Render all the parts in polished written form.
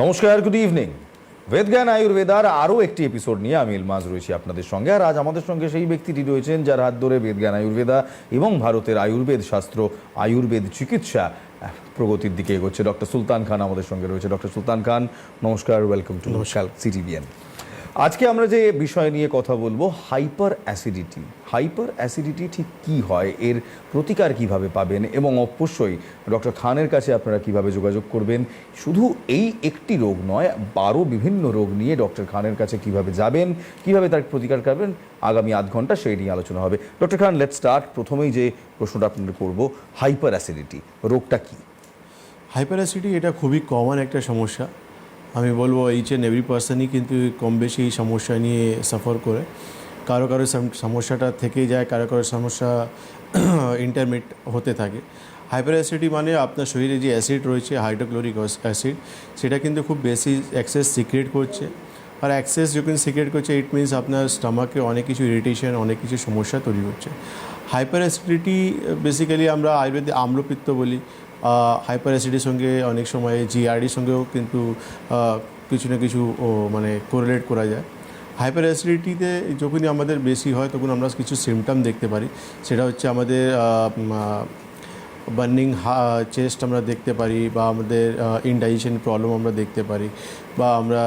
নমস্কার, good evening. বেদজ্ঞান আয়ুর্বেদার আরও একটি এপিসোড নিয়ে আমি ইলমাজ রয়েছি আপনাদের সঙ্গে। আর আজ আমাদের সঙ্গে সেই ব্যক্তিটি রয়েছেন যার হাত ধরে বেদজ্ঞান আয়ুর্বেদা এবং ভারতের আয়ুর্বেদ শাস্ত্র, আয়ুর্বেদ চিকিৎসা প্রগতির দিকে এগোচ্ছে। ডক্টর সুলতান খান আমাদের সঙ্গে রয়েছে। ডক্টর সুলতান খান, নমস্কার, ওয়েলকাম টু সিটিভিএন। আজকে আমরা যে বিষয় নিয়ে কথা বলবো, হাইপার অ্যাসিডিটি। হাইপার অ্যাসিডিটি ঠিক কী হয়, এর প্রতিকার কিভাবে পাবেন, এবং অবশ্যই ডক্টর খানের কাছে আপনারা কিভাবে যোগাযোগ করবেন। শুধু এই একটি রোগ নয়, 12 বিভিন্ন রোগ নিয়ে ডক্টর খানের কাছে কিভাবে যাবেন, কিভাবে তার প্রতিকার করবেন, আগামী আধ ঘন্টা সেই নিয়ে আলোচনা হবে। Doctor Khan, let's start. প্রথমেই যে প্রশ্নটা আপনাদের করবো, হাইপার অ্যাসিডিটি রোগটা কী? হাইপার অ্যাসিডিটি এটা খুবই কমন একটা সমস্যা। আমি বলবো এইচ অ্যান্ড এভরি পার্সনই কিন্তু কম বেশি এই সমস্যা নিয়ে সাফার করে। কারো কারো সমস্যাটা থেকেই যায়, কারো কারো সমস্যা ইন্টারমিট হতে থাকে। হাইপার অ্যাসিডিটি মানে আপনার শরীরে যে অ্যাসিড রয়েছে, হাইড্রোক্লোরিক অ্যাসিড, সেটা কিন্তু খুব বেশি এক্সেস সিক্রেট করছে। আর অ্যাক্সেস যখন সিক্রেট করছে, ইট মিনস আপনার স্টমাকে অনেক কিছু ইরিটেশন, অনেক কিছু সমস্যা তৈরি হচ্ছে। হাইপার অ্যাসিডিটি বেসিক্যালি আমরা আয়ুর্বেদে আম্লপিত্ত বলি। হাইপার অ্যাসিডির সঙ্গে অনেক সময় জিআরডির সঙ্গেও কিন্তু কিছু না কিছু মানে কোরিলেট করা যায়। হাইপার অ্যাসিডিটিতে যখনই আমাদের বেশি হয় তখন আমরা কিছু সিমটম দেখতে পারি। সেটা হচ্ছে আমাদের বার্নিং চেস্ট আমরা দেখতে পারি, বা আমাদের ইনডাইজেশন প্রবলেম আমরা দেখতে পারি, বা আমরা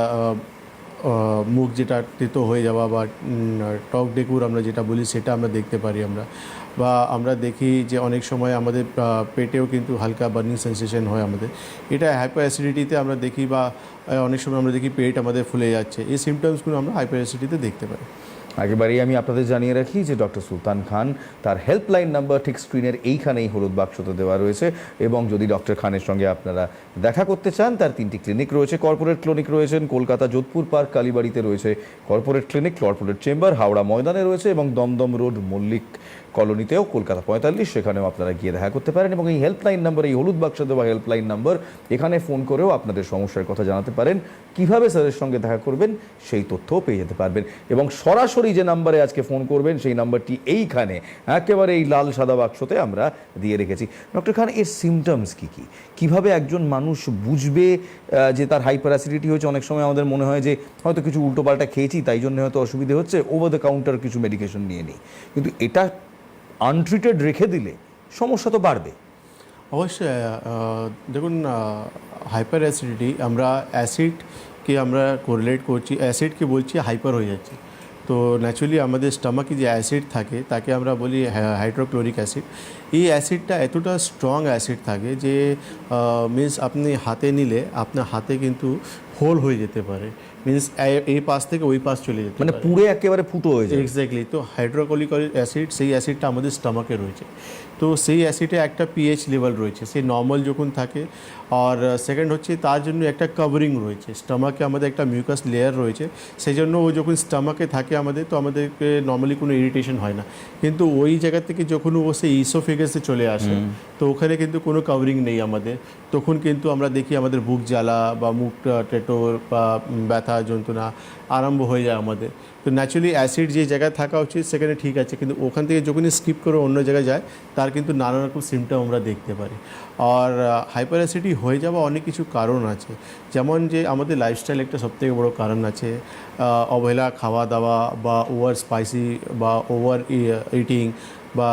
মুখ যেটা তেতো হয়ে যাওয়া বা টক ডেকুর আমরা যেটা বলি সেটা আমরা দেখতে পারি বা আমরা দেখি যে অনেক সময় আমাদের পেটেও কিন্তু হালকা বার্নিং সেন্সেশন হয় আমাদের। এটা হাইপার অ্যাসিডিটিতে আমরা দেখি, বা অনেক সময় আমরা দেখি পেট আমাদের ফুলে যাচ্ছে। এই সিমটমসগুলো আমরা হাইপার অ্যাসিডিটিতে দেখতে পাই। একেবারেই আমি আপনাদের জানিয়ে রাখি যে ডক্টর সুলতান খান, তার হেল্পলাইন নাম্বার ঠিক স্ক্রিনের এইখানেই হলুদ বাক্সতে দেওয়া রয়েছে। এবং যদি ডক্টর খানের সঙ্গে আপনারা দেখা করতে চান, তার 3টি ক্লিনিক রয়েছে। কর্পোরেট ক্লিনিক রয়েছেন কলকাতা যোধপুর পার্ক কালীবাড়িতে রয়েছে corporate clinic, corporate chamber Howrah ময়দানে রয়েছে, এবং দমদম রোড মল্লিক কলোনিতেও কলকাতা 45, সেখানেও আপনারা গিয়ে দেখা করতে পারেন। এবং এই হেল্পলাইন নাম্বার, এই হলুদ বাক্স দেওয়া হেল্পলাইন নাম্বার, এখানে ফোন করেও আপনাদের সমস্যার কথা জানাতে পারেন। কিভাবে স্যারের সঙ্গে দেখা করবেন সেই তথ্যও পেয়ে যেতে পারবেন। এবং সরাসরি যে নাম্বারে আজকে ফোন করবেন সেই নাম্বারটি এইখানে একেবারে এই লাল সাদা বাক্সতে আমরা দিয়ে রেখেছি। ডক্টর খান, এর সিমটমস কী কী, কীভাবে একজন মানুষ বুঝবে যে তার হাইপার অ্যাসিডিটি হয়েছে? অনেক সময় আমাদের মনে হয় যে হয়তো কিছু উল্টোপাল্টা খেয়েছি, তাই জন্য হয়তো অসুবিধে হচ্ছে, ওভার দ্য কাউন্টার কিছু মেডিকেশন নিয়ে নিই, কিন্তু এটা আনট্রিটেড রেখে দিলে সমস্যা তো বাড়বে। অবশ্যই দেখুন, হাইপার অ্যাসিডিটি আমরা অ্যাসিডকে আমরা কোরিলেট করছি, অ্যাসিডকে বলছি হাইপার হয়ে যাচ্ছে। তো ন্যাচুরালি আমাদের স্টমাকে যে অ্যাসিড থাকে তাকে আমরা বলি হাইড্রোক্লোরিক অ্যাসিড। এই অ্যাসিডটা এতটা স্ট্রং অ্যাসিড থাকে যে মিন্স আপনি হাতে নিলে আপনার হাতে কিন্তু হোল হয়ে যেতে পারে। মিন্স এই পাশ থেকে ওই পাশ চলে যেতে মানে পুরো একেবারে ফুটো হয়ে যায়। এক্স্যাক্টলি। তো হাইড্রোক্লোরিক অ্যাসিড, সেই অ্যাসিডটা আমাদের স্টমাকে রয়েছে। তো সেই অ্যাসিডে একটা পিএইচ লেভেল রয়েছে, সেই নর্মাল যখন থাকে। আর সেকেন্ড হচ্ছে তার জন্য একটা কভারিং রয়েছে, স্টমাকে আমাদের একটা মিউকাস লেয়ার রয়েছে, সেই জন্য ও যখন স্টমাকে থাকে আমাদের, তো আমাদেরকে নর্মালি কোনো ইরিটেশন হয় না। কিন্তু ওই জায়গা থেকে যখন ও সেই ইসোফেগাসে চলে আসে, তো ওখানে কিন্তু কোনো কভারিং নেই আমাদের। তখন কিন্তু আমরা দেখি আমাদের বুক জ্বালা বা মুখ টেটোর বা ব্যথা যন্ত্রণা আরম্ভ হয়ে যায় আমাদের। তো ন্যাচুরালি অ্যাসিড যে জায়গায় থাকা উচিত সেখানে ঠিক আছে, কিন্তু ওখান থেকে যখনই স্কিপ করে অন্য জায়গায় যায়, তার কিন্তু নানা রকম সিমটম আমরা দেখতে পারি। আর হাইপার অ্যাসিডিটি হয়ে যাওয়া অনেক কিছু কারণ আছে, যেমন যে আমাদের লাইফস্টাইল একটা সবথেকে বড় কারণ আছে। অবহেলা খাওয়া দাওয়া, বা ওভার স্পাইসি, বা ওভার ইটিং, বা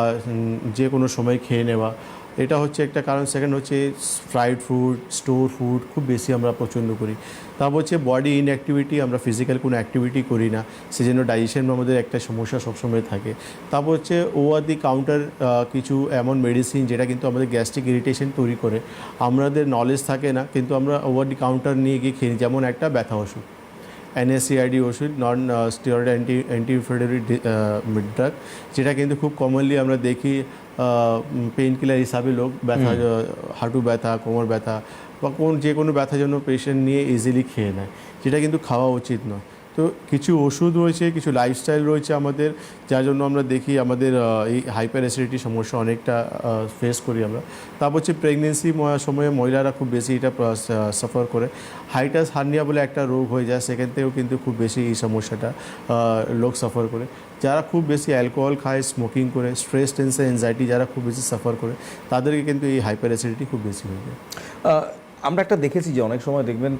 যে কোনো সময় খেয়ে নেওয়া, এটা হচ্ছে একটা কারণ। সেকেন্ড হচ্ছে ফ্রাইড ফুড, স্টোর ফুড খুব বেশি আমরা পছন্দ করি। তারপর হচ্ছে বডি ইনঅ্যাক্টিভিটি, আমরা ফিজিক্যাল কোনো অ্যাক্টিভিটি করি না, সেজন্য ডাইজেশন আমাদের একটা সমস্যা সবসময় থাকে। তারপর হচ্ছে ওভার দি কাউন্টার কিছু এমন মেডিসিন যেটা কিন্তু আমাদের গ্যাস্ট্রিক ইরিটেশন তৈরি করে, আমাদের নলেজ থাকে না, কিন্তু আমরা ওভার দি কাউন্টার নিয়ে গিয়ে খেয়ে নিই। যেমন একটা ব্যথা ওষুধ, এনএসিআইডি ওষুধ, নন স্টেরয়েড অ্যান্টি ইনফ্লেমেটরি ড্রাগ, যেটা কিন্তু খুব কমনলি আমরা দেখি পেইন কিলার হিসাবে লোক ব্যথা, হাঁটু ব্যথা, কোমর ব্যথা, বা যে কোনো ব্যথার জন্য পেশেন্ট নিয়ে ইজিলি খেয়ে নেয়, যেটা কিন্তু খাওয়া উচিত নয়। তো কিছু ওষুধ রয়েছে, কিছু লাইফস্টাইল রয়েছে আমাদের, যার জন্য আমরা দেখি আমাদের এই হাইপার অ্যাসিডিটি সমস্যা অনেকটা ফেস করি আমরা। তারপর হচ্ছে প্রেগনেন্সি সময়ে মহিলারা খুব বেশি এটা সাফার করে। হাইটাস হার্নিয়া বলে একটা রোগ হয়ে যায়, সেখান থেকেও কিন্তু খুব বেশি এই সমস্যাটা লোক সাফার করে। যারা খুব বেশি অ্যালকোহল খায়, স্মোকিং করে, স্ট্রেস, টেনশন, অ্যাংজাইটি যারা খুব বেশি সাফার করে, তাদেরকে কিন্তু এই হাইপার অ্যাসিডিটি খুব বেশি হয়ে যায়। আমরা একটা দেখেছি যে অনেক সময় দেখবেন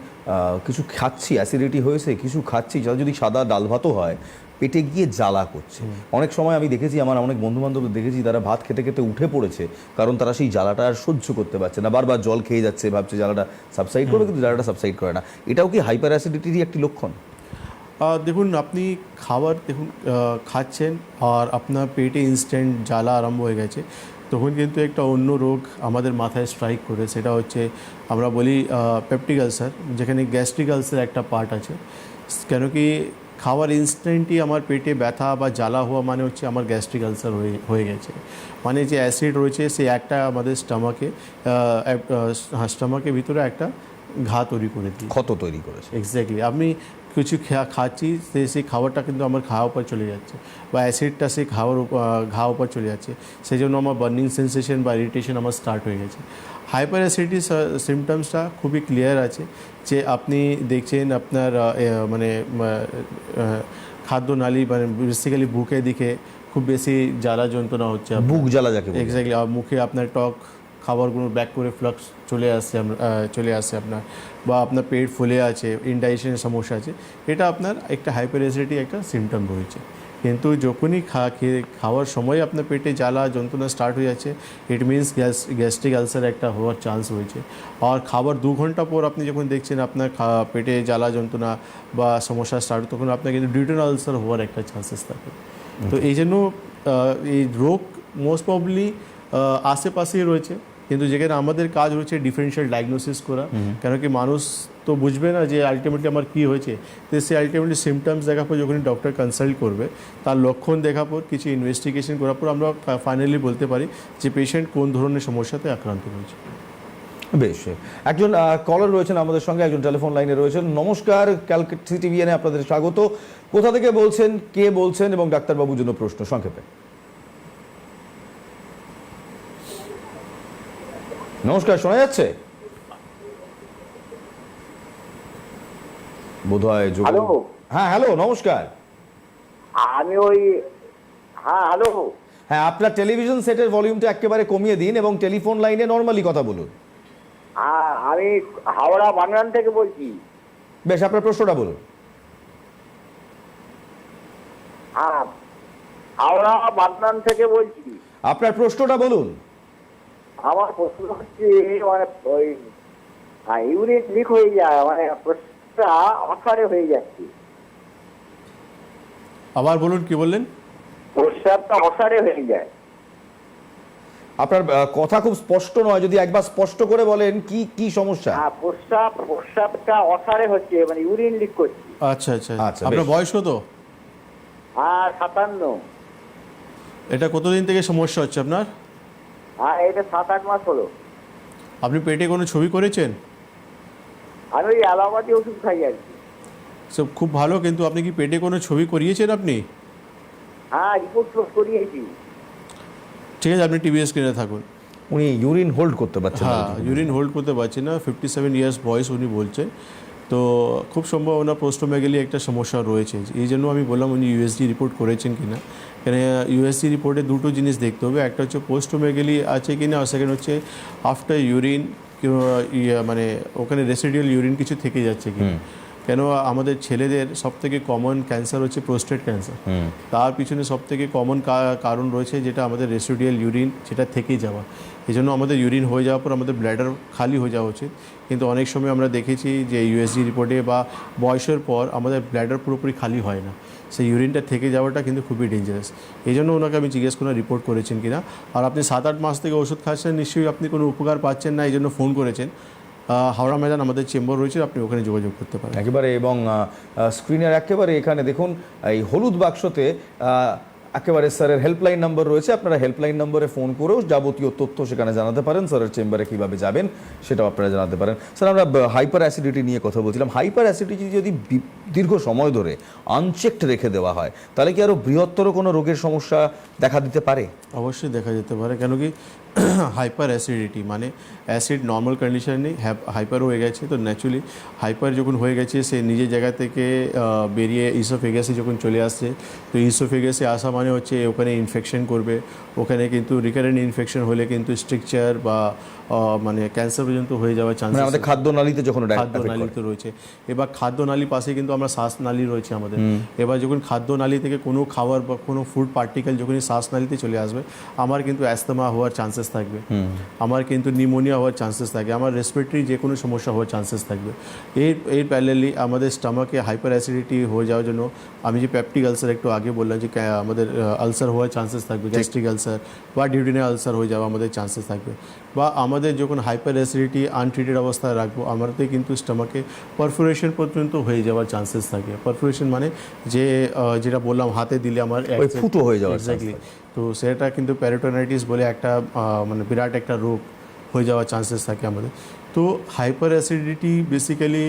কিছু খাচ্ছি, অ্যাসিডিটি হয়েছে, কিছু খাচ্ছি, যা যদি সাদা ডাল ভাতও হয় পেটে গিয়ে জ্বালা করছে। অনেক সময় আমি দেখেছি, আমার অনেক বন্ধু বান্ধব দেখেছি, তারা ভাত খেতে খেতে উঠে পড়েছে, কারণ তারা সেই জ্বালাটা আর সহ্য করতে পারছে না, বারবার জল খেয়ে যাচ্ছে, ভাবছে জ্বালাটা সাবসাইড করবে, কিন্তু জ্বালাটা সাবসাইড করে না। এটাও কি হাইপার অ্যাসিডিটিরই একটি লক্ষণ? দেখুন, আপনি খাবার খাচ্ছেন আর আপনার পেটে ইনস্ট্যান্ট জ্বালা আরম্ভ হয়ে গেছে, তখন কিন্তু একটা অন্য রোগ আমাদের মাথায় স্ট্রাইক করে, সেটা হচ্ছে আমরা বলি পেপটিক আলসার, যেখানে গ্যাস্ট্রিক আলসার একটা পার্ট আছে। কেন কি খাওয়ার ইনস্ট্যান্টই আমার পেটে ব্যথা বা জ্বালা হওয়া মানে হচ্ছে আমার গ্যাস্ট্রিক আলসার হয়ে গেছে। মানে যে অ্যাসিড রয়েছে সে একটা আমাদের স্টমাকের ভিতরে একটা ঘা তৈরি করে দিই, ক্ষত তৈরি করেছে। এক্স্যাক্টলি। আমি কিছু খাচ্ছি, সেই খাবারটা কিন্তু আমার ঘা উপর চলে যাচ্ছে, বা অ্যাসিডটা সেই ঘা উপর চলে যাচ্ছে, সেই জন্য আমার বার্নিং সেন্সেশন বা ইরিটেশন আমার স্টার্ট হয়ে গেছে। হাইপার অ্যাসিডিটি সিমটমসটা খুবই ক্লিয়ার আছে, যে আপনি দেখছেন আপনার খাদ্যনালী, মানে বেসিক্যালি বুকের দিকে খুব বেশি জ্বালা যন্ত্রণা হচ্ছে, বুক জ্বালা যাকে বলে। এক্স্যাক্টলি। আর মুখে আপনার টক খাবারগুলো ব্যাক করে ফ্লাক্স চলে আসছে আপনার, বা আপনার পেট ফুলে আছে, ইনডাইজেশনের সমস্যা আছে, এটা আপনার একটা হাইপার অ্যাসিডিটি একটা সিমটম রয়েছে। কিন্তু যখনই খাওয়ার সময় আপনার পেটে জ্বালা যন্ত্রণা স্টার্ট হয়ে যাচ্ছে, ইট মিনস গ্যাস্ট্রিক আলসার একটা হওয়ার চান্স রয়েছে। আর খাবার 2 ঘন্টা পর আপনি যখন দেখছেন আপনার পেটে জ্বালা যন্ত্রণা বা সমস্যা স্টার্ট, তখন আপনার কিন্তু ডিউটেনাল আলসার হওয়ার একটা চান্সেস থাকে। তো এই জন্য এই রোগ মোস্ট প্রবলি আশেপাশেই রয়েছে, কিন্তু যেখানে আমাদের কাজ হচ্ছে ডিফারেন্সিয়াল ডায়াগনোসিস করা। কেন কি মানুষ তো বুঝবে না যে আলটিমেটলি আমার কী হয়েছে, তো সে আলটিমেটলি সিমটমস দেখার পর যখন ডক্টর কনসাল্ট করবে, তার লক্ষণ দেখার পর কিছু ইনভেস্টিগেশন করার পর আমরা ফাইনালি বলতে পারি যে পেশেন্ট কোন ধরনের সমস্যাতে আক্রান্ত হয়েছে। বেশ, একজন কলার রয়েছেন আমাদের সঙ্গে, একজন টেলিফোন লাইনে রয়েছেন। নমস্কার, ক্যালকাটা সিটিভিএনে আপনাদের স্বাগত। কোথা থেকে বলছেন, কে বলছেন, এবং ডাক্তারবাবুর জন্য প্রশ্ন সংক্ষেপে। নমস্কার, শোনা যাচ্ছে বোধহয়? হ্যালো। হ্যাঁ, হ্যালো, নমস্কার। আমি হ্যালো। হ্যাঁ, আপনার টেলিভিশন সেটের ভলিউমটা একেবারে কমিয়ে দিন এবং টেলিফোন লাইনে নর্মালি কথা বলুন। আমি হাওড়া বাগনান থেকে বলছি। বেশ, আপনার প্রশ্নটা বলুন। হ্যাঁ, হাওড়া বাগনান থেকে বলছি। আপনার প্রশ্নটা বলুন। আমার প্রশ্ন হচ্ছে, মানে ওই ইউরিন লিক হয়ে যায়, মানে প্রশ্নটা অসারে হয়ে যাচ্ছে। আবার বলুন, কি বললেন? প্রস্রাবটা অসারে হয়ে যায়। আপনার কথা খুব স্পষ্ট নয়, যদি একবার স্পষ্ট করে বলেন কি কি সমস্যা। হ্যাঁ, প্রস্রাবটা অসারে হচ্ছে, মানে ইউরিন লিক করছে। আচ্ছা আচ্ছা আচ্ছা, আপনার বেশ। বয়স কত? 57। এটা কতদিন থেকে সমস্যা হচ্ছে আপনার? এটা 7-8 মাস হলো। আপনি পেটে কোনো ছবি করেছেন? আমি ওই অ্যালোপ্যাথি ওষুধ খাই আর কি। সব খুব ভালো, কিন্তু আপনি কি পেটে কোনো ছবি করিয়েছেন আপনি? হ্যাঁ, রিপোর্ট করিয়েছি। ঠিক আছে, আপনি টিভি স্ক্রিনে থাকুন। উনি ইউরিন হোল্ড করতে পারছেন না। হ্যাঁ, ইউরিন হোল্ড করতে পারছি না, 57 ইয়ার্স বয়স উনি বলছেন। তো খুব সম্ভব ওনার পোস্টোমেগালি একটা সমস্যা রয়েছে। এই জন্য আমি বললাম উনি ইউএসজি রিপোর্ট করেছেন কিনা। কেন ইউএসজি রিপোর্টে দুটো জিনিস দেখতে হবে, একটা হচ্ছে পোস্টোমেগালি আছে কিনা, আর সেকেন্ড হচ্ছে আফটার ইউরিন মানে ওখানে রেসিডুয়াল ইউরিন কিছু থেকে যাচ্ছে কিনা। কেন আমাদের ছেলেদের সবথেকে কমন ক্যান্সার হচ্ছে প্রোস্টেট ক্যান্সার, তার পিছনে সবথেকে কমন কারণ রয়েছে যেটা আমাদের রেসিডুয়াল ইউরিন, সেটা থেকেই যাওয়া। এই জন্য আমাদের ইউরিন হয়ে যাওয়ার পর আমাদের ব্ল্যাডার খালি হয়ে যাওয়া উচিত, কিন্তু অনেক সময় আমরা দেখেছি যে ইউএসজি রিপোর্টে বা বয়সের পর আমাদের ব্ল্যাডার পুরোপুরি খালি হয় না, সেই ইউরিনটা থেকে যাওয়াটা কিন্তু খুবই ডেঞ্জারাস। এই জন্য ওনাকে আমি জিজ্ঞেস করলাম রিপোর্ট করেছেন কিনা। আর আপনি 7-8 মাস থেকে ওষুধ খাচ্ছেন, নিশ্চয়ই আপনি কোনো উপকার পাচ্ছেন না, এই জন্য ফোন করেছেন। হাওড়া ময়দান আমাদের চেম্বার রয়েছে, আপনি ওখানে যোগাযোগ করতে পারেন একেবারে। এবং স্ক্রিনের একেবারে এখানে দেখুন, এই হলুদ বাক্সতে একেবারে স্যারের হেল্পলাইন নাম্বার রয়েছে, আপনারা হেল্পলাইন নম্বরে ফোন করেও যাবতীয় তথ্য সেখানে জানাতে পারেন। স্যারের চেম্বারে কীভাবে যাবেন সেটাও আপনারা জানাতে পারেন। স্যার, আমরা হাইপার অ্যাসিডিটি নিয়ে কথা বলছিলাম। হাইপার অ্যাসিডিটি যদি দীর্ঘ সময় ধরে আনচেকড রেখে দেওয়া হয়, তাহলে কি আরও বৃহত্তর কোনো রোগের সমস্যা দেখা দিতে পারে? অবশ্যই দেখা যেতে পারে। কেন কি হাইপার অ্যাসিডিটি মানে অ্যাসিড নর্মাল কন্ডিশনে হাইপার হয়ে গেছে, তো ন্যাচুরালি হাইপার যখন হয়ে গেছে সে নিজের জায়গা থেকে বেরিয়ে ইসোফেগাসে যখন চলে আসছে, তো ইসোফেগাসে আসা মানে হচ্ছে ওখানে ইনফেকশন করবে, ওখানে কিন্তু রিকারেন্ট ইনফেকশন হলে কিন্তু স্ট্রাকচার বা মানে ক্যান্সার পর্যন্ত হয়ে যাওয়ার মানে চান্সেস আমাদের খাদ্যনালীতে যখন খাদ্যনালীতে রয়েছে। এবার খাদ্যনালীর পাশে কিন্তু আমরা শ্বাসনালী রয়েছে আমাদের। এবার যখন খাদ্যনালী থেকে কোনো খাবার বা কোনো ফুড পার্টিকেল যখনই শ্বাসনালীতে চলে আসবে, আমার কিন্তু অ্যাস্তমা হওয়ার চান্সেস থাকবে, আমার কিন্তু নিউমোনিয়া হওয়ার চান্সেস থাকবে, আমার রেসপিরেটরি যে কোনো সমস্যা হওয়ার চান্সেস থাকবে। এর প্যারালালি আমাদের স্টমাকে হাইপার অ্যাসিডিটি হয়ে যাওয়ার জন্য আমি যে পেপটিক আলসার একটু আগে বললাম যে আমাদের আলসার হওয়ার চান্সেস থাকবে, গ্যাস্ট্রিক আলসার বা ডিউডিনাল আলসার হয়ে যাওয়া আমাদের চান্সেস থাকবে। বা আমাদের যখন হাইপার অ্যাসিডিটি আনট্রিটেড অবস্থায় রাখবো, আমাদের কিন্তু স্টমাকে পারফোরেশন পর্যন্ত হয়ে যাওয়ার চান্সেস থাকে। পারফোরেশন মানে যে যেটা বললাম হাতে দিলে আমার ফুটো হয়ে যাওয়ার এক্স্যাক্টলি, তো সেটা কিন্তু প্যারিটোনাইটিস বলে একটা মানে বিরাট একটা রোগ হয়ে যাওয়ার চান্সেস থাকে আমাদের। তো হাইপার অ্যাসিডিটি বেসিক্যালি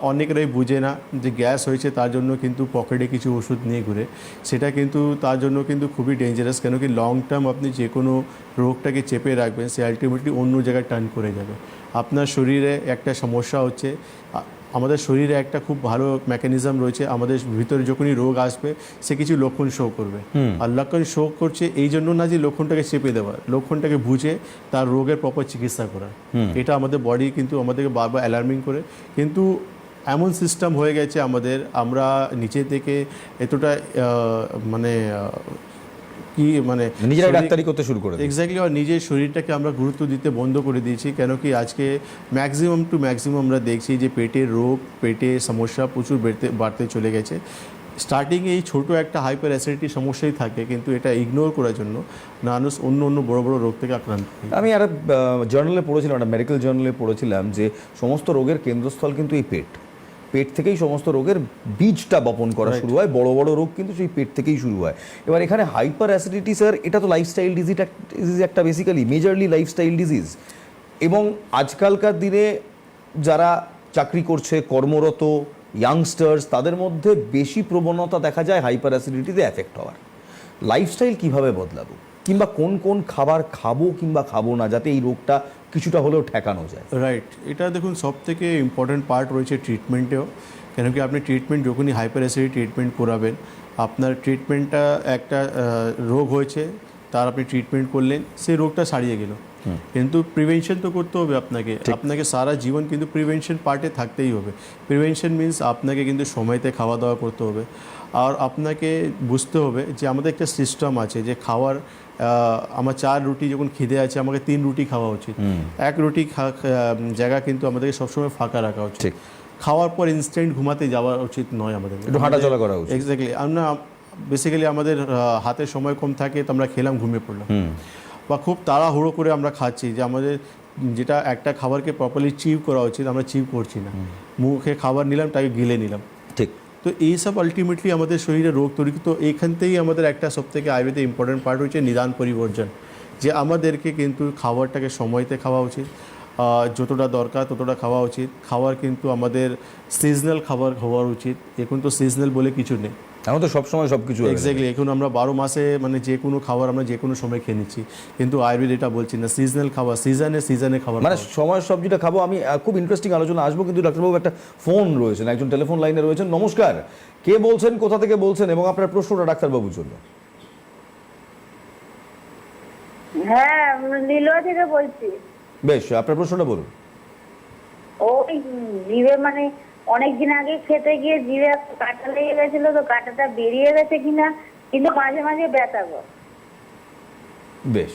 অনেকেরাই বুঝে না যে গ্যাস হয়েছে তার জন্য কিন্তু পকেটে কিছু ওষুধ নিয়ে ঘুরে, সেটা কিন্তু তার জন্য কিন্তু খুবই ডেঞ্জারাস। কেন কি লং টার্ম আপনি যে কোনো রোগটাকে চেপে রাখবেন, সে আলটিমেটলি অন্য জায়গায় টার্ন করে যাবে। আপনার শরীরে একটা সমস্যা হচ্ছে, আমাদের শরীরে একটা খুব ভালো মেকানিজম রয়েছে, আমাদের ভিতরে যখনই রোগ আসবে সে কিছু লক্ষণ শো করবে। আর লক্ষণ শো করছে এই জন্য না যে লক্ষণটাকে চেপে দেওয়া, লক্ষণটাকে বুঝে তার রোগের প্রপার চিকিৎসা করা। এটা আমাদের বডি কিন্তু আমাদেরকে বারবার অ্যালার্মিং করে। কিন্তু এমন সিস্টেম হয়ে গেছে আমাদের, আমরা নিচে থেকে এতটা মানে কি মানে নিজেরাই ডাক্তারি করতে শুরু করে এক্স্যাক্টলি, আর নিজের শরীরটাকে আমরা গুরুত্ব দিতে বন্ধ করে দিয়েছি। কেন কি আজকে ম্যাক্সিমাম আমরা দেখছি যে পেটের রোগ, পেটে সমস্যা প্রচুর বাড়তে চলে গেছে। স্টার্টিংয়ে এই ছোটো একটা হাইপার অ্যাসিডিটি সমস্যাই থাকে, কিন্তু এটা ইগনোর করার জন্য মানুষ অন্য অন্য বড় বড় রোগ থেকে আক্রান্ত হয়। আমি একটা জার্নালে পড়েছিলাম, একটা মেডিকেল জার্নালে পড়েছিলাম যে সমস্ত রোগের কেন্দ্রস্থল কিন্তু এই পেট থেকেই সমস্ত রোগের বীজটা বপন করা শুরু হয়। বড় বড় রোগ কিন্তু সেই পেট থেকেই শুরু হয়। এবার এখানে হাইপার অ্যাসিডিটি স্যার, এটা তো লাইফস্টাইল ডিজিজ একটা বেসিক্যালি মেজরলি লাইফস্টাইল ডিজিজ, এবং আজকালকার দিনে যারা চাকরি করছে, কর্মরত ইয়াংস্টার্স, তাদের মধ্যে বেশি প্রবণতা দেখা যায় হাইপার অ্যাসিডিটিতে অ্যাফেক্ট হওয়ার। লাইফস্টাইল কিভাবে বদলাবো, কিংবা কোন কোন খাবার খাবো কিংবা খাবো না, যাতে এই রোগটা কিছুটা হলেও ঠেকানো যায়? রাইট, এটা দেখুন সব থেকে ইম্পর্ট্যান্ট পার্ট রয়েছে ট্রিটমেন্টেও। কেন কি আপনি ট্রিটমেন্ট যখনই হাইপার অ্যাসিডিটি ট্রিটমেন্ট করাবেন, আপনার ট্রিটমেন্টটা একটা রোগ হয়েছে তার আপনি ট্রিটমেন্ট করলেন, সেই রোগটা সারিয়ে গেল, কিন্তু প্রিভেনশন তো করতে হবে আপনাকে সারা জীবন কিন্তু প্রিভেনশন পার্টে থাকতেই হবে। প্রিভেনশন মিন্স আপনাকে কিন্তু সময়তে খাওয়া দাওয়া করতে হবে, আর আপনাকে বুঝতে হবে যে আমাদের একটা সিস্টেম আছে যে খাওয়ার, আমার 4 রুটি যখন খিদে আছে আমাকে 3 রুটি খাওয়া উচিত। 1 রুটি জায়গা কিন্তু আমাদেরকে সবসময় ফাঁকা রাখা উচিত। খাওয়ার পর ইনস্ট্যান্ট ঘুমাতে যাওয়া উচিত নয়, আমাদের একটু হাঁটাচলা করা উচিত। এক্স্যাক্টলি, আমরা বেসিক্যালি আমাদের হাতে সময় কম থাকে তো আমরা খেলাম, ঘুমিয়ে পড়লাম, বা খুব তাড়াহুড়ো করে আমরা খাচ্ছি, যে আমাদের যেটা একটা খাবারকে প্রপারলি চিভ করা উচিত আমরা চিভ করছি না, মুখে খাবার নিলাম তাকে গিলে নিলাম। ঠিক। তো এইসব আলটিমেটলি আমাদের শরীরে রোগ তৈরি। তো এইখান থেকেই আমাদের একটা সবথেকে আয়ুর্বেদে ইম্পর্টেন্ট পার্ট হচ্ছে নিদান পরিবর্জন, যে আমাদেরকে কিন্তু খাবারটাকে সময়তে খাওয়া উচিত, যতটা দরকার ততটা খাওয়া উচিত। খাবার কিন্তু আমাদের সিজনাল খাবার খাওয়া উচিত। এখন তো সিজনাল বলে কিছু নেই, এখন তো সবসময় সব কিছু এক্স্যাক্টলি। এখন আমরা 12 মাসে মানে যে কোনো খাবার আমরা যে কোনো সময় খেয়ে নিচ্ছি, কিন্তু আয়ুর্বেদ এটা বলছি না, সিজনাল খাবার, সিজনে খাবার, মানে সময়ের সবজিটা খাবো। আমি খুব ইন্টারেস্টিং আলোচনা আসবো, কিন্তু ডাক্তারবাবু একটা ফোন রয়েছেন, একজন টেলিফোন লাইনে রয়েছেন। নমস্কার, কে বলছেন, কোথা থেকে বলছেন, এবং আপনার প্রশ্নটা ডাক্তারবাবুর জন্য? হ্যাঁ, নীলুয়া থেকে বলছি। বেশ, আপনার প্রশ্নটা বলুন। ওই জিভে মানে অনেকদিন আগে খেতে গিয়ে জিভে কাঁটা লেগে গেছিল, তো কাঁটাটা বেরিয়ে গেছে কিনা, কিন্তু মাঝে মাঝে ব্যথা করে। বেশ,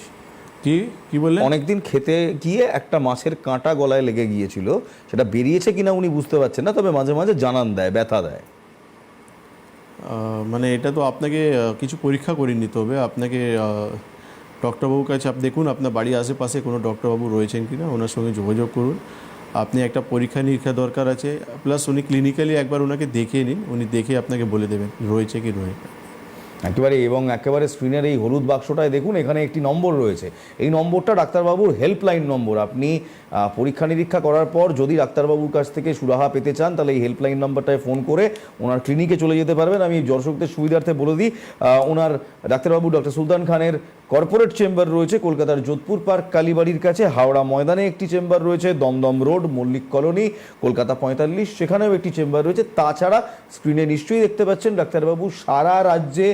কি বললেন? অনেকদিন খেতে গিয়ে একটা মাছের কাঁটা গলায় লেগে গিয়েছিল, সেটা বেরিয়েছে কিনা উনি বুঝতে পারছেন না, তবে মাঝে মাঝে জানান দেয়, ব্যথা দেয়। মানে এটা তো আপনাকে কিছু পরীক্ষা করে নিতে হবে। আপনাকে ডক্টরবাবুর কাছে আপনি দেখুন আপনার বাড়ির আশেপাশে কোনো ডক্টরবাবু রয়েছেন কিনা, ওনার সঙ্গে যোগাযোগ করুন। আপনি একটা পরীক্ষা নিরীক্ষা দরকার আছে, প্লাস উনি ক্লিনিক্যালি একবার ওনাকে দেখিয়ে নিন, উনি দেখে আপনাকে বলে দেবেন রয়েছে কি রয়েছে একেবারে। এবং একেবারে স্ক্রিনের এই হলুদ বাক্সটায় দেখুন, এখানে একটি নম্বর রয়েছে। এই নম্বরটা ডাক্তারবাবুর হেল্পলাইন নম্বর। আপনি পরীক্ষা নিরীক্ষা করার পর যদি ডাক্তারবাবুর কাছ থেকে সুরাহা পেতে চান, তাহলে এই হেল্পলাইন নাম্বারটায় ফোন করে ওনার ক্লিনিকে চলে যেতে পারবেন। আমি দর্শকদের সুবিধার্থে বলে দিই, ওনার ডাক্তারবাবু ডক্টর সুলতান খানের কর্পোরেট চেম্বার রয়েছে কলকাতার যোধপুর পার্ক কালীবাড়ির কাছে, হাওড়া ময়দানে একটি চেম্বার রয়েছে, দমদম রোড মল্লিক কলোনি কলকাতা 45, সেখানেও একটি চেম্বার রয়েছে। তাছাড়া স্ক্রিনে নিশ্চয়ই দেখতে পাচ্ছেন ডাক্তারবাবু সারা রাজ্যে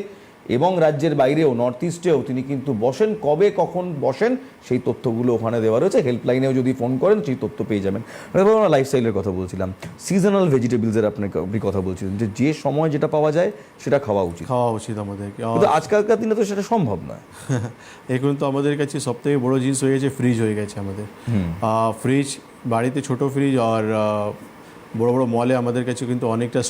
এবং রাজ্যের বাইরেও নর্থ ইস্টেও তিনি কিন্তু বসেন, কবে কখন বসেন সেই তথ্যগুলো ওখানে দেওয়া রয়েছে। হেল্পলাইনেও যদি ফোন করেন সেই তথ্য পেয়ে যাবেন। আমরা লাইফস্টাইলের কথা বলছিলাম, সিজনাল ভেজিটেবলসের আপনি কথা বলছিলেন যে সময় যেটা পাওয়া যায় সেটা খাওয়া উচিত, খাওয়া উচিত আমাদেরকে। কিন্তু আজকালকার দিনে তো সেটা সম্ভব নয়। এখন তো আমাদের কাছে সবথেকে বড় জিনিস হয়ে গেছে ফ্রিজ হয়ে গেছে আমাদের। ফ্রিজ, বাড়িতে ছোট ফ্রিজ আর বড় বড় মলে আমাদের কাছে কিন্তু অনেকটা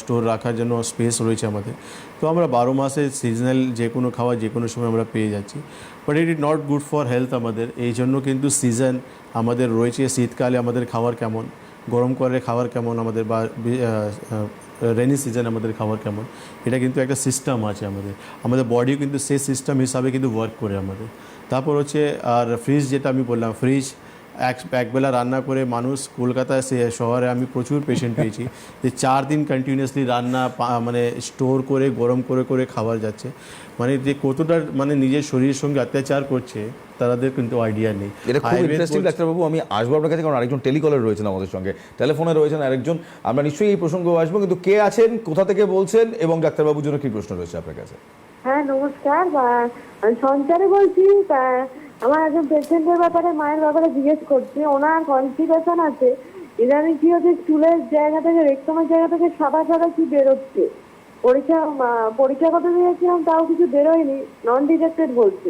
স্টোর রাখার জন্য স্পেস রয়েছে আমাদের। তো আমরা 12 মাসে সিজনাল যে কোনো খাওয়া যে কোনো সময় আমরা পেয়ে যাচ্ছি। But it is not good for health আমাদের। এই জন্য কিন্তু সিজন আমাদের রয়েছে। শীতকালে আমাদের খাবার কেমন, গরম করে খাবার কেমন আমাদের, বা রেনি সিজন আমাদের খাবার কেমন, এটা কিন্তু একটা সিস্টেম আছে আমাদের। আমাদের বডিও কিন্তু সেই সিস্টেম হিসাবে কিন্তু ওয়ার্ক করে আমাদের। তারপর হচ্ছে আর ফ্রিজ, যেটা আমি বললাম, ফ্রিজ একবেলা রান্না করে মানুষ, কলকাতায় শহরে আমি প্রচুর পেশেন্ট পেয়েছি যে 4 দিন কন্টিনিউয়াসলি রান্না মানে স্টোর করে গরম করে করে খাবার যাচ্ছে। মানে যে কতটা মানে নিজের শরীরের সঙ্গে অত্যাচার করছে তাদের কিন্তু আইডিয়া নেই। এটা খুব ইন্টারেস্টিং ডাক্তারবাবু, আমি আসবো আপনার কাছে, কারণ আরেকজন টেলিকলার রয়েছেন আমাদের সঙ্গে, টেলিফোনে রয়েছেন আরেকজন। আমরা নিশ্চয়ই এই প্রসঙ্গ আসবো, কিন্তু কে আছেন, কোথা থেকে বলছেন এবং ডাক্তারবাবুর জন্য কি প্রশ্ন রয়েছে আপনার কাছে? হ্যাঁ নমস্কার, আমি সঞ্চারে বলছি। তা আমার একজন পেশেন্টের ব্যাপারে, মায়ের ব্যাপারে জিজ্ঞেস করছি। ওনার কনস্টিপেশন আছে, ইদানিং কি হচ্ছে, চুলের জায়গা থেকে, রেক্টমের জায়গা থেকে সাদা সাদা কি বেরোচ্ছে। পরীক্ষা করতে দিয়েছিলাম, তাও কিছু বেরোয়নি, নন ডিটেক্টেড বলছে।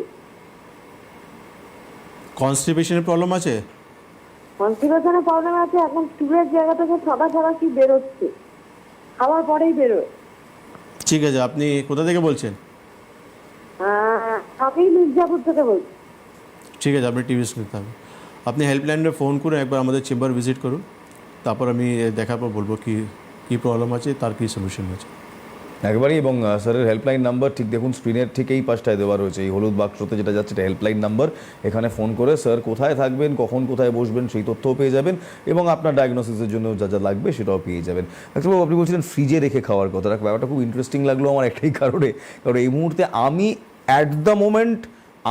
কনস্টিপেশনের প্রবলেম আছে? কনস্টিপেশনের প্রবলেম আছে, এখন চুলের জায়গা থেকে সাদা সাদা কি বেরোচ্ছে, খাওয়ার পরেই বেরোয়। ঠিক আছে, আপনি কোথা থেকে বলছেন? আমি মির্জাপুর থেকে বলছি। ঠিক আছে, আপনি টিভি শুনতে হবে। আপনি হেল্পলাইনে ফোন করুন, একবার আমাদের চেম্বার ভিজিট করুন, তারপর আমি দেখার পর বলবো কী প্রবলেম আছে, তার কী সলিউশন আছে একবারই। এবং স্যারের হেল্পলাইন নাম্বার ঠিক দেখুন, স্ক্রিনের ঠিক এই পাশটায় দেওয়া রয়েছে, এই হলুদ বাক্সতে যেটা যাচ্ছে এটা হেল্পলাইন নাম্বার। এখানে ফোন করে স্যার কোথায় থাকবেন, কখন কোথায় বসবেন সেই তথ্যও পেয়ে যাবেন, এবং আপনার ডায়াগনোসিসের জন্য যা যা লাগবে সেটাও পেয়ে যাবেন। ডাক্তারবাবু, আপনি বলছিলেন ফ্রিজে রেখে খাওয়ার কথা, ব্যাপারটা খুব ইন্টারেস্টিং লাগলো আমার একটাই কারণে, কারণ এই মুহূর্তে আমি অ্যাট দ্য মোমেন্ট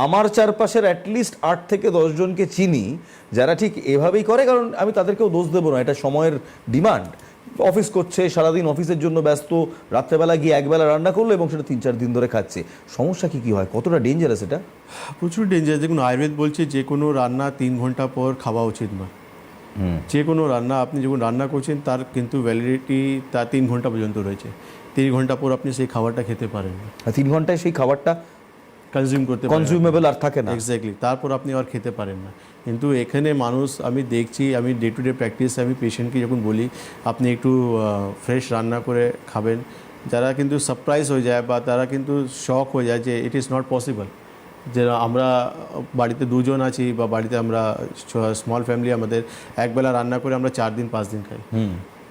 আমার চারপাশের অ্যাটলিস্ট 8 থেকে 10 জনকে চিনি যারা ঠিক এভাবেই করে। কারণ আমি তাদেরকেও দোষ দেবো না, এটা সময়ের ডিমান্ড। অফিস করছে, সারাদিন অফিসের জন্য ব্যস্ত, রাত্রেবেলা গিয়ে একবেলা রান্না করলো এবং সেটা 3-4 দিন ধরে খাচ্ছে। সমস্যা কি হয়, কতটা ডেঞ্জারাস এটা? প্রচুর ডেঞ্জার। দেখুন, আয়ুর্বেদ বলছে যে কোনো রান্না 3 ঘন্টা পর খাওয়া উচিত না। যে কোনো রান্না আপনি যখন রান্না করছেন তার কিন্তু ভ্যালিডিটি তার 3 ঘন্টা পর্যন্ত রয়েছে। 3 ঘন্টা পর আপনি সেই খাবারটা খেতে পারেন না। 3 ঘন্টায় সেই খাবারটা কনজিউমেবল আর থাকে না। এক্স্যাক্টলি, তারপর আপনি আর খেতে পারেন না। কিন্তু এখানে মানুষ, আমি দেখছি, আমি ডে টু ডে প্র্যাকটিসে আমি পেশেন্টকে যখন বলি আপনি একটু ফ্রেশ রান্না করে খাবেন, যারা কিন্তু সারপ্রাইজ হয়ে যায় বা তারা কিন্তু শক হয়ে যায় যে ইট ইজ নট পসিবল। যে আমরা বাড়িতে 2 জন আছি বা বাড়িতে আমরা স্মল ফ্যামিলি, আমাদের একবেলা রান্না করে আমরা 4 দিন 5 দিন খাই।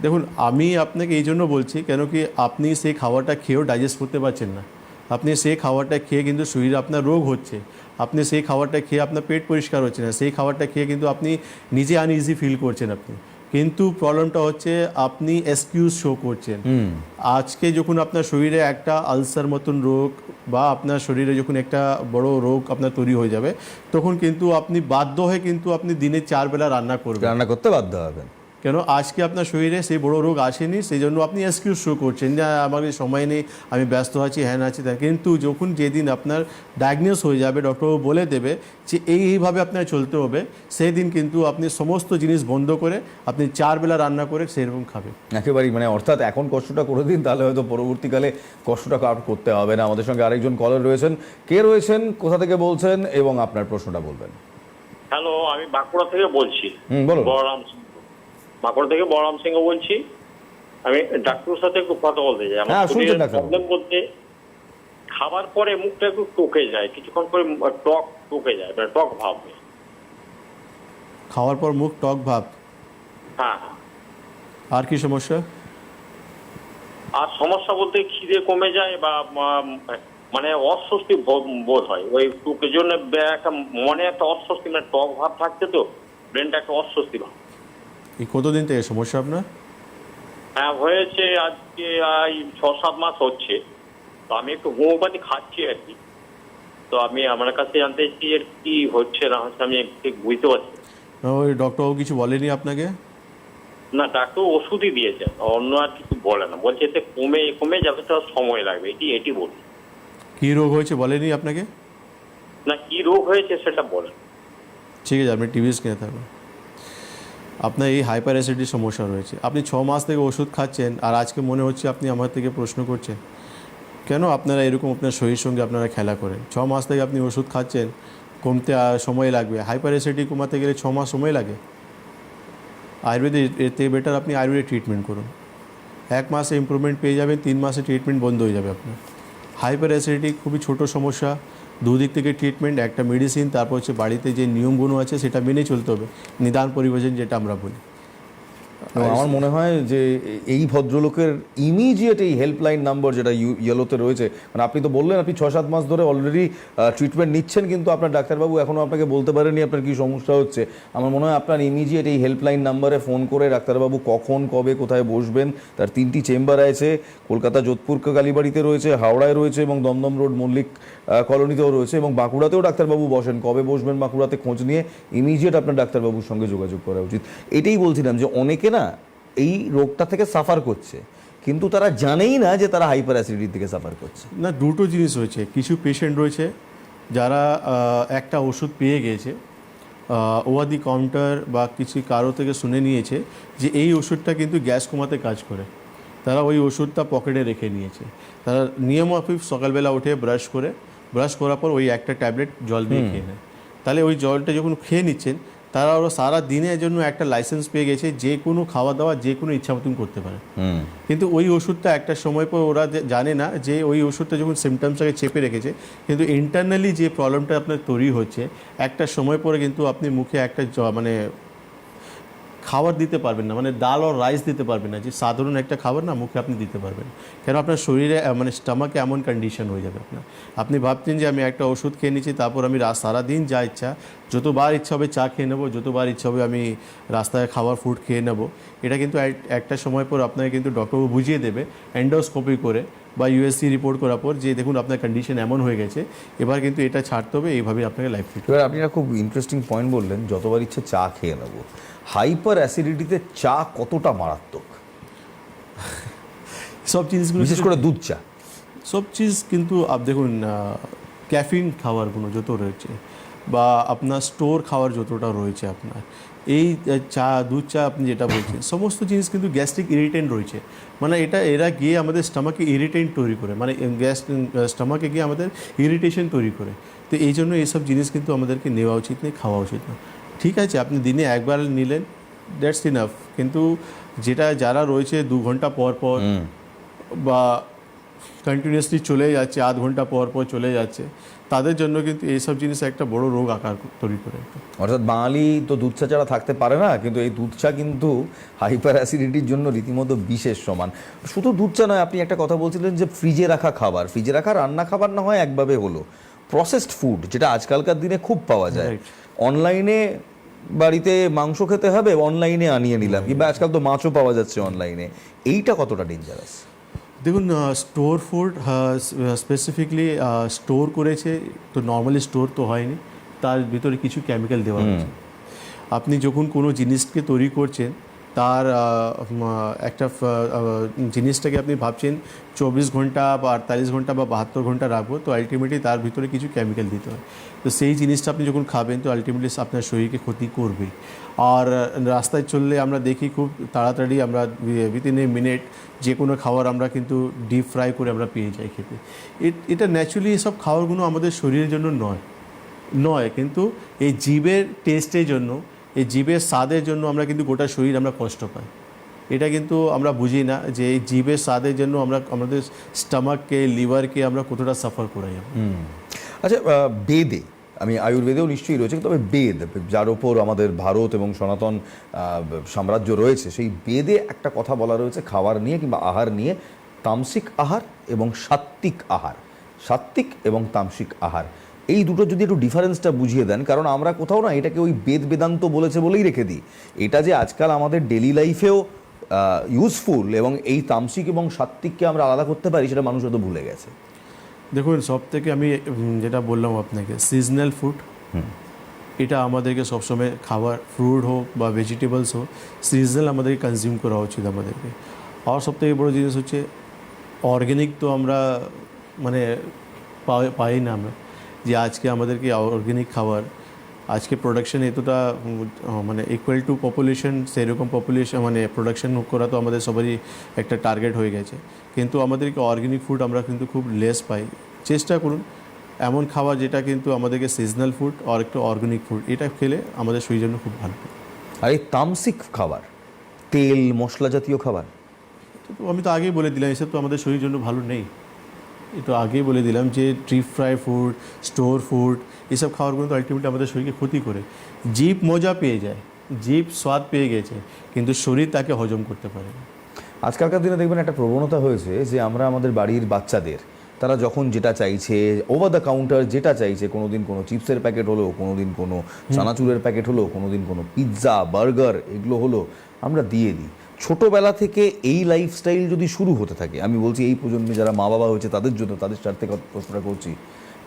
দেখুন, আমি আপনাকে এই জন্য বলছি কেন কি আপনি সেই খাবারটা খেয়েও ডাইজেস্ট করতে পারছেন না। আপনি সেই খাবারটা খেয়ে কিন্তু শরীরে আপনার রোগ হচ্ছে, আপনি সেই খাবারটা খেয়ে আপনার পেট পরিষ্কার হচ্ছে না, সেই খাবারটা খেয়ে কিন্তু আপনি নিজে আনইজি ফিল করছেন আপনি। কিন্তু প্রবলেমটা হচ্ছে আপনি এক্সকিউজ শো করছেন। আজকে যখন আপনার শরীরে একটা আলসার মতন রোগ বা আপনার শরীরে যখন একটা বড় রোগ আপনার তৈরি হয়ে যাবে, তখন কিন্তু আপনি বাধ্য হয়ে কিন্তু আপনি দিনে 4 বেলা রান্না করতে বাধ্য হবেন। কেন আজকে আপনার শরীরে সেই বড় রোগ আসেনি, সেই জন্য আপনি এক্সকিউজ শো করছেন যে আমার সময় নেই, আমি ব্যস্ত আছি, হ্যাঁ আছি। কিন্তু যখন যেদিন আপনার ডায়াগনোস হয়ে যাবে, ডক্টর বলে দেবে যে এইভাবে আপনার চলতে হবে, সেই দিন কিন্তু আপনি সমস্ত জিনিস বন্ধ করে আপনি 4 বেলা রান্না করে সেরকম খাবেন। একেবারেই, মানে অর্থাৎ এখন কষ্টটা করে দিন, তাহলে হয়তো পরবর্তীকালে কষ্টটা কাউট করতে হবে না। আমাদের সঙ্গে আরেকজন কলার রয়েছেন। কে রয়েছেন, কোথা থেকে বলছেন এবং আপনার প্রশ্নটা বলবেন? হ্যালো, আমি বাঁকুড়া থেকে বলছি। বলুন। বাঁকুড়া থেকে বলরাম সিংহ বলছি। আমি ডাক্তারের সাথে একটু কথা বলতে চাই। আমার প্রবলেম বলতে, খাবার পরে মুখটা একটু টকে যায়, কিছুক্ষণ পরে টকে যায়, মানে টক ভাব। খাওয়ার পর মুখ টক ভাব? হ্যাঁ। আর কি সমস্যা? আর সমস্যা বলতে খিদে কমে যায় বা মানে অস্বস্তি বোধ হয়, ওই টুকের জন্য একটা মনে একটা অস্বস্তি, মানে টক ভাব থাকছে তো ব্রেনটা একটা অস্বস্তি ভাব। এই কতদিন থেকে সমস্যা আপনার? হ্যাঁ, হয়েছে আজকে 6-7 মাস হচ্ছে। তো আমি একটু হোমিওপ্যাথি খাচ্ছি আর কি। তো আমি আমার কাছে জানতে চাইছি এর কি হচ্ছে না হচ্ছে, আমি ঠিক বুঝতে পারছি। ওই ডক্টরবাবু কিছু বলেনি আপনাকে? না, ডাক্তার ওষুধই দিয়েছে, অন্য আর কিছু বলে না, বলছে এতে কমে যাবে, তো সময় লাগবে, এটি বলি। কী রোগ হয়েছে বলেনি আপনাকে? না, কি রোগ হয়েছে সেটা বলেন। ঠিক আছে, আপনি টিভি স্ক্রিনে থাকবেন। আপনার এই হাইপার অ্যাসিডিটির সমস্যা রয়েছে, আপনি 6 মাস থেকে ওষুধ খাচ্ছেন, আর আজকে মনে হচ্ছে আপনি আমার থেকে প্রশ্ন করছেন কেন আপনারা এরকম আপনার শরীরের সঙ্গে আপনারা খেলা করেন। 6 মাস থেকে আপনি ওষুধ খাচ্ছেন, কমতে সময় লাগবে। হাইপার অ্যাসিডিটি কমাতে গেলে 6 মাস সময় লাগে। আয়ুর্বেদে এর থেকে বেটার আপনি আয়ুর্বেদিক ট্রিটমেন্ট করুন, 1 মাসে ইমপ্রুভমেন্ট পেয়ে যাবেন, 3 মাসে ট্রিটমেন্ট বন্ধ হয়ে যাবে আপনার। হাইপার অ্যাসিডিটি খুবই ছোটো সমস্যা, দুদিক থেকে ট্রিটমেন্ট, একটা মেডিসিন, তারপর হচ্ছে বাড়িতে যে নিয়মগুলো আছে সেটা মেনে চলতে হবে, নিদান পরিবেশন যেটা আমরা বলি। এবং আমার মনে হয় যে এই ভদ্রলোকের ইমিডিয়েট এই হেল্পলাইন নাম্বার যেটা ইয়েলোতে রয়েছে, মানে আপনি তো বললেন আপনি 6-7 মাস ধরে অলরেডি ট্রিটমেন্ট নিচ্ছেন, কিন্তু আপনার ডাক্তারবাবু এখনও আপনাকে বলতে পারেনি আপনার কী সমস্যা হচ্ছে। আমার মনে হয় আপনার ইমিডিয়েট এই হেল্পলাইন নাম্বারে ফোন করে ডাক্তারবাবু কখন কবে কোথায় বসবেন, তার 3টি চেম্বার আছে, কলকাতা যোধপুর কালীবাড়িতে রয়েছে, হাওড়ায় রয়েছে এবং দমদম রোড মল্লিক কলোনিতেও রয়েছে, এবং বাঁকুড়াতেও ডাক্তারবাবু বসেন। কবে বসবেন বাঁকুড়াতে খোঁজ নিয়ে ইমিডিয়েট আপনার ডাক্তারবাবুর সঙ্গে যোগাযোগ করা উচিত। এটাই বলছিলাম যে অনেকে না এই রোগটা থেকে সাফার করছে, কিন্তু তারা জানেই না যে তারা হাইপার অ্যাসিডিটি থেকে সাফার করছে। না, দুটো জিনিস রয়েছে। কিছু পেশেন্ট রয়েছে যারা একটা ওষুধ পেয়ে গিয়েছে, ওভার দি কাউন্টার বা কিছু কারো থেকে শুনে নিয়েছে যে এই ওষুধটা কিন্তু গ্যাস কমাতে কাজ করে, তারা ওই ওষুধটা পকেটে রেখে নিয়েছে। তারা নিয়মমাফিক সকালবেলা উঠে ব্রাশ করার পর ওই একটা ট্যাবলেট জল দিয়ে খেয়ে নেয়। তাহলে ওই জলটা যখন খেয়ে নিচ্ছেন, তারা ওরা সারা দিনের জন্য একটা লাইসেন্স পেয়ে গেছে, যে কোনো খাওয়া দাওয়া যে কোনো ইচ্ছা মতন করতে পারে। কিন্তু ওই ওষুধটা একটা সময় পর ওরা জানে না যে ওই ওষুধটা যখন সিমটমসটাকে চেপে রেখেছে, কিন্তু ইন্টারনালি যে প্রবলেমটা আপনার তৈরি হচ্ছে, একটা সময় পরে কিন্তু আপনি মুখে একটা মানে খাবার দিতে পারবেন না, মানে ডাল আর রাইস দিতে পারবেন না, যে সাধারণ একটা খাবার না মুখে আপনি দিতে পারবেন। কেন আপনার শরীরে মানে স্টমাকে এমন কন্ডিশন হয়ে যাবে আপনার। আপনি ভাবছেন যে আমি একটা ওষুধ খেয়ে নিচ্ছি, তারপর আমি সারাদিন যা ইচ্ছা, যতবার ইচ্ছা হবে চা খেয়ে নেবো, যতবার ইচ্ছা হবে আমি রাস্তায় খাবার ফুড খেয়ে নেবো। এটা কিন্তু একটা সময় পর আপনাকে কিন্তু ডক্টরবাবু বুঝিয়ে দেবে এন্ডোস্কোপি করে বা ইউএসসি রিপোর্ট করার পর, যে দেখুন আপনার কন্ডিশন এমন হয়ে গেছে, এবার কিন্তু এটা ছাড়তে হবে, এইভাবে আপনাকে লাইফ ফিট। এবার আপনি খুব ইন্টারেস্টিং পয়েন্ট বললেন, যতবার ইচ্ছে চা খেয়ে নেবো। হাইপার অ্যাসিডিটিতে চা কতটা মারাত্মক? সব জিনিসগুলো, বিশেষ করে দুধ চা, সব চিজ কিন্তু দেখুন, ক্যাফিন খাবারগুলো যত রয়েছে বা আপনার স্টোর খাবার যতটা রয়েছে আপনার, এই চা দুধ চা আপনি যেটা বলছেন, সমস্ত জিনিস কিন্তু গ্যাস্ট্রিক ইরিটেন্ট রয়েছে। মানে এরা গিয়ে আমাদের স্টমাকে ইরিটেন্ট তৈরি করে, মানে স্টমাকে গিয়ে আমাদের ইরিটেশন তৈরি করে। তো এই জন্য এইসব জিনিস কিন্তু আমাদেরকে নেওয়া উচিত নেই, খাওয়া উচিত না। ঠিক আছে, আপনি দিনে একবার নিলেন, দ্যাটস ইনাফ। কিন্তু যারা রয়েছে 2 ঘন্টা পর পর বা কন্টিনিউয়াসলি চলে যাচ্ছে, আধ ঘন্টা পর পর চলে যাচ্ছে, তাদের জন্য কিন্তু এইসব জিনিস একটা বড় রোগ আকার তৈরি করে। অর্থাৎ বাঙালি তো দুধ চা ছাড়া থাকতে পারে না, কিন্তু এই দুধ চা কিন্তু হাইপার অ্যাসিডিটির জন্য রীতিমতো বিশেষ সমান। শুধু দুধ চা নয়, আপনি একটা কথা বলছিলেন যে ফ্রিজে রাখা খাবার, ফ্রিজে রাখা রান্না খাবার না হয় একভাবে হলো, প্রসেসড ফুড যেটা আজকালকার দিনে খুব পাওয়া যায়, অনলাইনে বাড়িতে মাংস খেতে হবে, অনলাইনে আনিয়ে নিলাম, কিংবা আজকাল তো মাছও পাওয়া যাচ্ছে অনলাইনে, এইটা কতটা ডেঞ্জারাস? দেখুন, স্টোর ফুড স্পেসিফিকলি স্টোর করেছে, তো নর্মালি স্টোর তো হয়নি, তার ভিতরে কিছু কেমিক্যাল দেওয়া হয়েছে। আপনি যখন কোনো জিনিসকে তৈরি করছেন, তার একটা জিনিসটাকে আপনি ভাবছেন 24 ঘন্টা বা 48 ঘন্টা বা 72 ঘন্টা রাখবো, তো আলটিমেটলি তার ভিতরে কিছু কেমিক্যাল দিতে হয়। তো সেই জিনিসটা আপনি যখন খাবেন, তো আলটিমেটলি আপনার শরীরকে ক্ষতি করবে। আর রাস্তায় চললে আমরা দেখি খুব তাড়াতাড়ি আমরা উইদিন এ মিনিট যে কোনো খাবার আমরা কিন্তু ডিপ ফ্রাই করে আমরা পেয়ে যাই খেতে। এটা ন্যাচুরালি এসব খাবারগুলো আমাদের শরীরের জন্য নয়, কিন্তু এই জীবের টেস্টের জন্য, এই জীবের স্বাদের জন্য আমরা কিন্তু গোটা শরীর আমরা কষ্ট পাই। এটা কিন্তু আমরা বুঝি না যে এই জীবের স্বাদের জন্য আমরা আমাদের স্টমাককে, লিভারকে আমরা কতটা সাফার করাই। আচ্ছা, বেদে, আমি আয়ুর্বেদেও নিশ্চয়ই রয়েছে, তবে বেদ যার ওপর আমাদের ভারত এবং সনাতন সাম্রাজ্য রয়েছে, সেই বেদে একটা কথা বলা রয়েছে খাবার নিয়ে কিংবা আহার নিয়ে, তামসিক আহার এবং সাত্ত্বিক আহার, সাত্ত্বিক এবং তামসিক আহার, এই দুটো যদি একটু ডিফারেন্সটা বুঝিয়ে দেন। কারণ আমরা কোথাও না এটাকে ওই বেদান্ত বলেছে বলেই রেখে দিই, এটা যে আজকাল আমাদের ডেলি লাইফেও ইউজফুল এবং এই তামসিক এবং সাত্ত্বিককে আমরা আলাদা করতে পারি, সেটা মানুষ হয়তো ভুলে গেছে। দেখুন, সব থেকে আমি যেটা বললাম আপনাকে, সিজনাল ফুড, এটা আমাদেরকে সবসময় খাবার, ফ্রুট হোক বা ভেজিটেবলস হোক, সিজনাল আমাদেরকে কনজিউম করা উচিত আমাদেরকে। আর সব থেকে বড়ো জিনিস হচ্ছে অর্গ্যানিক, তো আমরা মানে পাই না আমরা যে আজকে আমাদেরকে অর্গ্যানিক খাবার, আজকে প্রোডাকশন এতটা মানে ইকুয়াল টু পপুলেশন, সেরকম পপুলেশন মানে প্রোডাকশন করা তো আমাদের সবারই একটা টার্গেট হয়ে গেছে, কিন্তু আমাদেরকে অর্গ্যানিক ফুড আমরা কিন্তু খুব লেস পাই। চেষ্টা করুন এমন খাবার যেটা কিন্তু আমাদেরকে সিজনাল ফুড আর একটু অর্গ্যানিক ফুড, এটা খেলে আমাদের শরীরের জন্য খুব ভালো। আর এই তামসিক খাবার, তেল মশলা জাতীয় খাবার, তো আমি তো আগেই বলে দিলাম এসব তো আমাদের শরীরের জন্য ভালো নেই। এই তো আগেই বলে দিলাম যে deep fry food, store food, এসব খাবারগুলো তো আলটিমেটলি আমাদের শরীরকে ক্ষতি করে। জিভ মজা পেয়ে যায়, জিভ স্বাদ পেয়ে গেছে, কিন্তু শরীর তাকে হজম করতে পারে না। আজকালকার দিনে দেখবেন একটা প্রবণতা হয়েছে যে আমরা আমাদের বাড়ির বাচ্চাদের, তারা যখন যেটা চাইছে ওভার দ্য কাউন্টার যেটা চাইছে, কোনোদিন কোনো চিপসের প্যাকেট হলো, কোনোদিন কোনো চানাচুরের প্যাকেট হলো, কোনোদিন কোনো পিৎজা বার্গার এগুলো হলো, আমরা দিয়ে দিই। ছোটোবেলা থেকে এই লাইফস্টাইল যদি শুরু হতে থাকে, আমি বলছি এই প্রজন্মে যারা মা বাবা হয়েছে তাদের জন্য, তাদের স্বার্থে প্রশ্নটা করছি,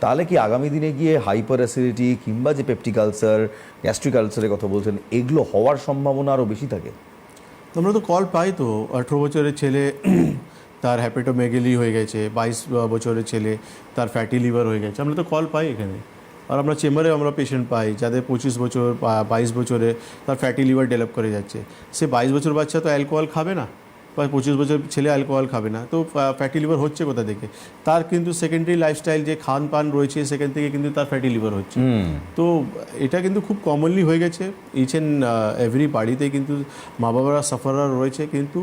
তাহলে কি আগামী দিনে গিয়ে হাইপার অ্যাসিডিটি কিংবা যে পেপটিক আলসার, গ্যাস্ট্রিক আলসারের কথা বলছেন, এগুলো হওয়ার সম্ভাবনা আরও বেশি থাকে? আমরা তো কল পাই তো, 18 বছরের ছেলে তার হ্যাপেটোমেগালি হয়ে গেছে, 22 বছরের ছেলে তার ফ্যাটি লিভার হয়ে গেছে, আমরা তো কল পাই এখানে। আর আমরা চেম্বারে আমরা পেশেন্ট পাই যাদের 25 বছর 22 বছরে তার ফ্যাটি লিভার ডেভেলপ করে যাচ্ছে। সে 22 বছর বাচ্চা তো অ্যালকোহল খাবে না, বা 25 বছর ছেলে অ্যালকোহল খাবে না, তো ফ্যাটি লিভার হচ্ছে কোথা থেকে? তার কিন্তু সেকেন্ডারি লাইফস্টাইল যে খান পান রয়েছে সেখান থেকে কিন্তু তার ফ্যাটি লিভার হচ্ছে। তো এটা কিন্তু খুব কমনলি হয়ে গেছে, ইচ অ্যান্ড এভরি বাড়িতে কিন্তু মা বাবারা সাফারার রয়েছে, কিন্তু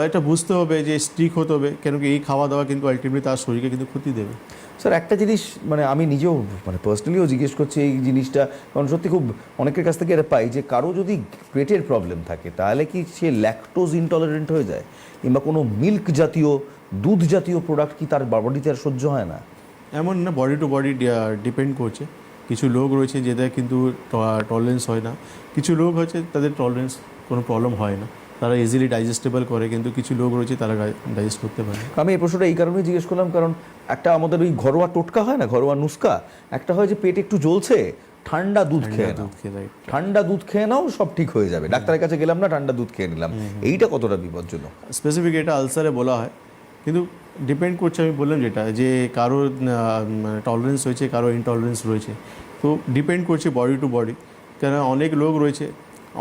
এটা বুঝতে হবে যে স্ট্রিক হতে হবে, কেন কি এই খাওয়া দাওয়া কিন্তু আলটিমেটলি তার শরীরকে কিন্তু ক্ষতি দেবে। স্যার একটা জিনিস মানে আমি নিজেও মানে পার্সোনালিও জিজ্ঞেস করছি এই জিনিসটা, কারণ সত্যি খুব অনেকের কাছ থেকে এটা পাই যে কারো যদি পেটের প্রবলেম থাকে তাহলে কি সে ল্যাকটোজ ইনটলারেন্ট হয়ে যায়, কিংবা কোনো মিল্ক জাতীয় দুধ জাতীয় প্রোডাক্ট কি তার বডিতে আর সহ্য হয় না? এমন না, বডি টু বডি ডিপেন্ড করছে। কিছু লোক রয়েছে যেটা কিন্তু টলারেন্স হয় না, কিছু লোক হচ্ছে তাদের টলারেন্স কোনো প্রবলেম হয় না, তারা ইজিলি ডাইজেস্টেবল করে, কিন্তু কিছু লোক রয়েছে তারা ডাইজেস্ট করতে পারে না। আমি এই প্রশ্নটা এই কারণেই জিজ্ঞেস করলাম, কারণ একটা আমাদের ওই ঘরোয়া টোটকা হয় না, ঘরোয়া নুস্কা, একটা হয় যে পেট একটু জ্বলছে, ঠান্ডা দুধ খেয়ে নাও, ঠান্ডা দুধ খেয়ে নাও সব ঠিক হয়ে যাবে, ডাক্তারের কাছে গেলাম না, ঠান্ডা দুধ খেয়ে নিলাম, এইটা কতটা বিপজ্জনক? স্পেসিফিক এটা আলসারে বলা হয়, কিন্তু ডিপেন্ড করছে, আমি বললাম যেটা যে কারো টলারেন্স হয়েছে, কারো ইনটলারেন্স রয়েছে, তো ডিপেন্ড করছে বডি টু বডি। কেন অনেক লোক রয়েছে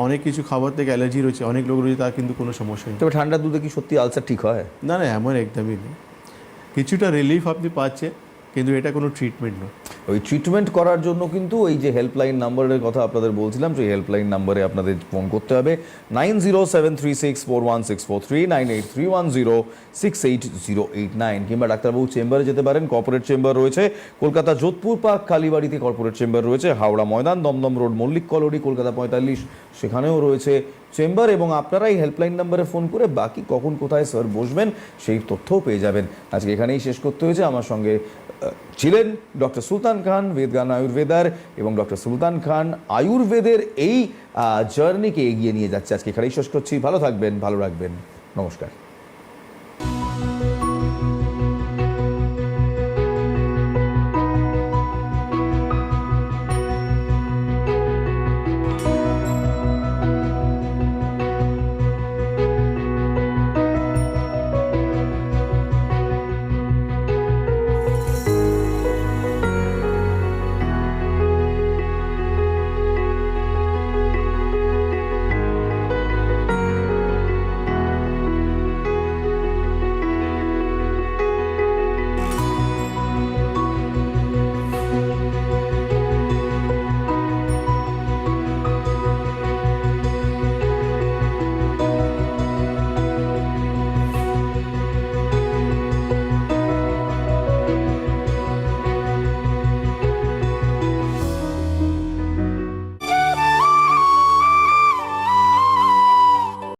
অনেক কিছু খাবার থেকে অ্যালার্জি রয়েছে, অনেক লোক রয়েছে তার কিন্তু কোনো সমস্যা নেই। তবে ঠান্ডা দুধে কি সত্যি আলসার ঠিক হয়? না না, এমন একদমই নেই, কিছুটা রিলিফ আপনি পাচ্ছেন, কিন্তু এটা কোনো ট্রিটমেন্ট নয়। ওই ট্রিটমেন্ট করার জন্য কিন্তু এই যে হেল্পলাইন নাম্বারের কথা আপনাদের বলছিলাম, সেই হেল্পলাইন নাম্বারে আপনাদের ফোন করতে হবে 9073641643, 9831068089, কিংবা ডাক্তারবাবু চেম্বারে যেতে পারেন। কর্পোরেট চেম্বার রয়েছে কলকাতা যোধপুর পার্ক কালীবাড়িতে, কর্পোরেট চেম্বার রয়েছে হাওড়া ময়দান, দমদম রোড মল্লিক কলোনি কলকাতা 45, সেখানেও রয়েছে চেম্বার। এবং আপনারা এই হেল্পলাইন নাম্বারে ফোন করে বাকি কখন কোথায় স্যার বসবেন সেই তথ্যও পেয়ে যাবেন। আজকে এখানেই শেষ করতে হয়েছে। আমার সঙ্গে ছিলেন ডক্টর সুলতান খান, বেদজ্ঞান আয়ুর্বেদার, এবং ডক্টর সুলতান খান আয়ুর্বেদের এই জার্নিকে এগিয়ে নিয়ে যাচ্ছে। আজকে এখানেই শেষ করছি। ভালো থাকবেন, ভালো রাখবেন, নমস্কার।